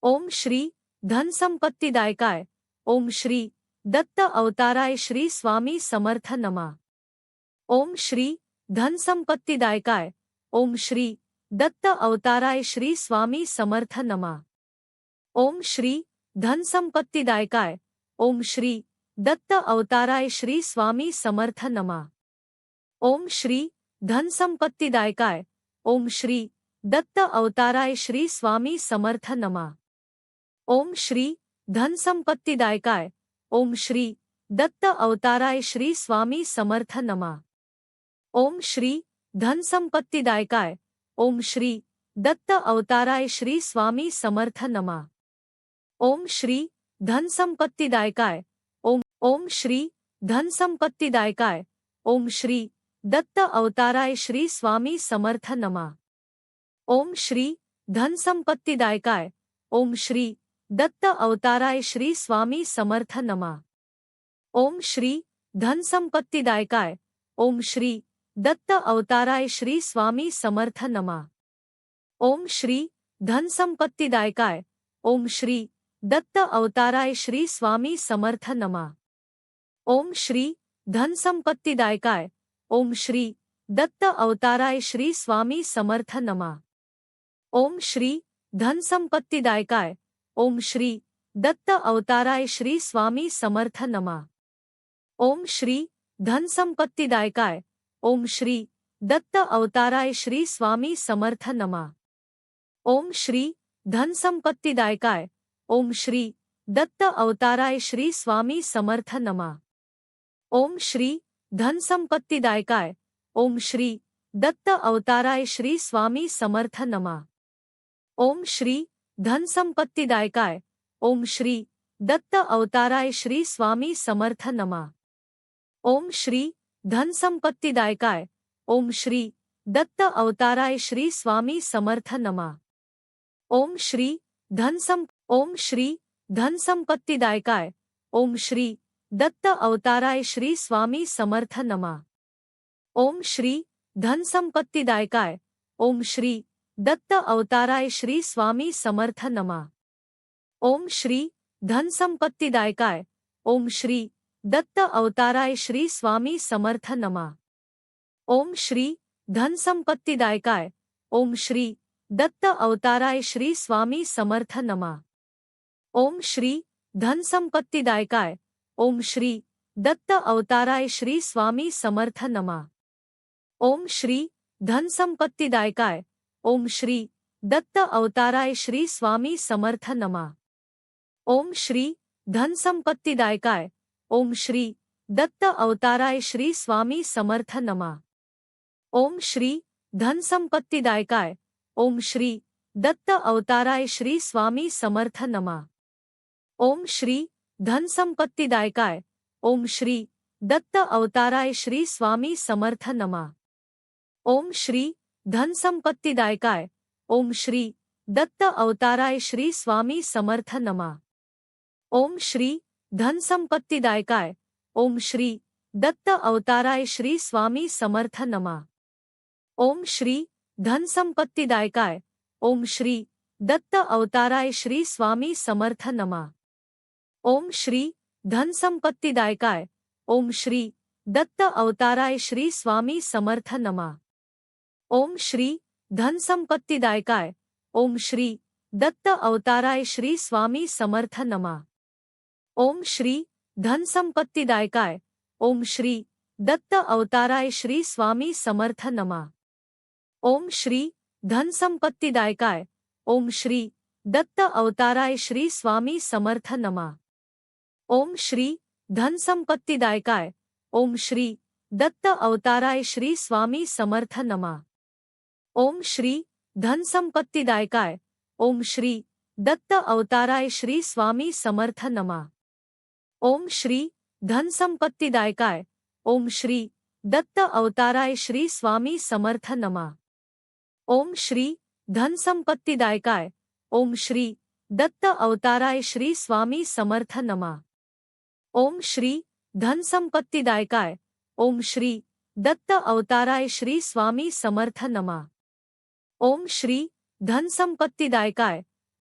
ओम श्री धनसंपत्तीदायकाय ओम श्री दत्त अवताराय श्री स्वामी समर्थ नमा। ओम श्री धनसंपत्तीदायकाय ओम श्री दत्त अवताराय श्री स्वामी समर्थ नमा। ओम श्री धनसंपत्तीदायकाय ओम श्री दत्त अवताराय श्री स्वामी समर्थ नमा। ओम श्री धनसंपत्तीदायकाय ओम श्री दत्त अवताराय श्री स्वामी समर्थ नमा। ओम श्री धनसंपत्तीदायकाय ओम श्री दत्त अवताराय श्री स्वामी समर्थ नमा। ओम श्री धनसंपत्तीदायकाय ओम श्री दत्त अवताराय श्री स्वामी समर्थ नमा। ओम श्री धनसंपत्तीदायकाय ओम श्री धनसंपत्तीदायकाय ओम श्री दत्त अवताराय श्री स्वामी समर्थ नमा। ओम श्री धनसंपत्तीदायकाय ओम श्री दत्त अवताराय श्री स्वामी समर्थ नमा। ओम श्री धनसंपत्तीदायकाय ओम श्री दत्त अवताराय श्री स्वामी समर्थ नमा। ओम श्री धनसंपत्तीदायकाय ओम श्री दत्त अवताराय श्री स्वामी समर्थ नमा। ओम श्री धनसंपत्तीदायकाय ओम श्री दत्त अवताराय श्री स्वामी समर्थ नमा। ओम श्री धनसंपत्तीदायकाय ओम श्री दत्त अवताराय श्री स्वामी समर्थ नमा। ओम श्री धनसंपत्तीदायकाय ओम श्री दत्त अवताराय श्री स्वामी समर्थ नमा। ओम श्री धनसंपत्तीदायकाय ओम श्री दत्त अवताराय श्री स्वामी समर्थ नमा। ओम श्री धनसंपत्तीदायकाय ओम श्री दत्त अवताराय श्री स्वामी समर्थ नमा। ओम श्री धनसंपत्तीदायकाय ओम श्री दत्त अवताराय श्री स्वामी समर्थ नमा। ओम श्री धनसंपत्तीदायकाय ओम श्री दत्त अवताराय श्री स्वामी समर्थ नमा। ओम श्री धनसंपत्तीदायकाय ओम श्री दत्त अवताराय श्री स्वामी समर्थ नमा। ओम श्री धनसंपत्तीदायकाय ओम श्री दत्त अवताराय श्री स्वामी समर्थ नमा। ओम श्री धनसंपत्तीदायकाय ओम श्री दत्त अवताराय श्री स्वामी समर्थ नमा। ओम श्री धनसंपत्तीदायकाय ओम श्री दत्त अवताराय श्री स्वामी समर्थ नमा। ओम श्री धनसंपत्तीदायकाय ओम श्री दत्त अवताराय श्री स्वामी समर्थ नमा। ओम श्री धनसंपत्तीदायकाय ओम श्री दत्त अवताराय श्री स्वामी समर्थ नमा। ओम श्री धनसंपत्तीदायकाय ओम श्री दत्त अवताराय श्री स्वामी समर्थ नमा। ओम श्री धनसंपत्तीदायकाय ओम श्री दत्त अवताराय श्री स्वामी समर्थ नमा। ओम श्री धनसंपत्तीदायकाय ओम श्री दत्त अवताराय श्री स्वामी समर्थ नमा। ओम श्री धनसंपत्तीदायकाय ओम श्री दत्त अवताराय श्री स्वामी समर्थ नमा। ओम श्री धनसंपत्तीदायकाय ओम श्री दत्त अवताराय श्री स्वामी समर्थ नमा। ओम श्री धनसंपत्तीदायकाय ओम श्री दत्त अवताराय श्री स्वामी समर्थ नमा। ओम श्री धनसंपत्तीदायकाय ओम श्री दत्त अवताराय श्री स्वामी समर्थ नमा। ओम श्री धनसंपत्तीदायकाय ओम श्री दत्त अवताराय श्री स्वामी समर्थ नमा। ओम श्री धनसंपत्तीदायकाय ओम श्री दत्त अवताराय श्री स्वामी समर्थ नमा। ओम श्री धनसंपत्तीदायकाय ओम श्री दत्त अवताराय श्री स्वामी समर्थ नमा। ओम श्री धनसंपत्तीदायकाय ओम श्री दत्त अवताराय श्री स्वामी समर्थ नमा। ओम श्री धनसंपत्तीदायकाय ओम श्री दत्त अवताराय श्री स्वामी समर्थ नमा। ओम श्री धनसंपत्तीदायकाय ओम श्री दत्त अवताराय श्री स्वामी समर्थ नमा। ओम श्री धनसंपत्तीदायकाय ओम श्री दत्त अवताराय श्री स्वामी समर्थ नमा। ओम श्री धनसंपत्तीदायकाय ओम श्री दत्त अवताराय श्री स्वामी समर्थ नमा। ओम श्री धनसंपत्तीदायकाय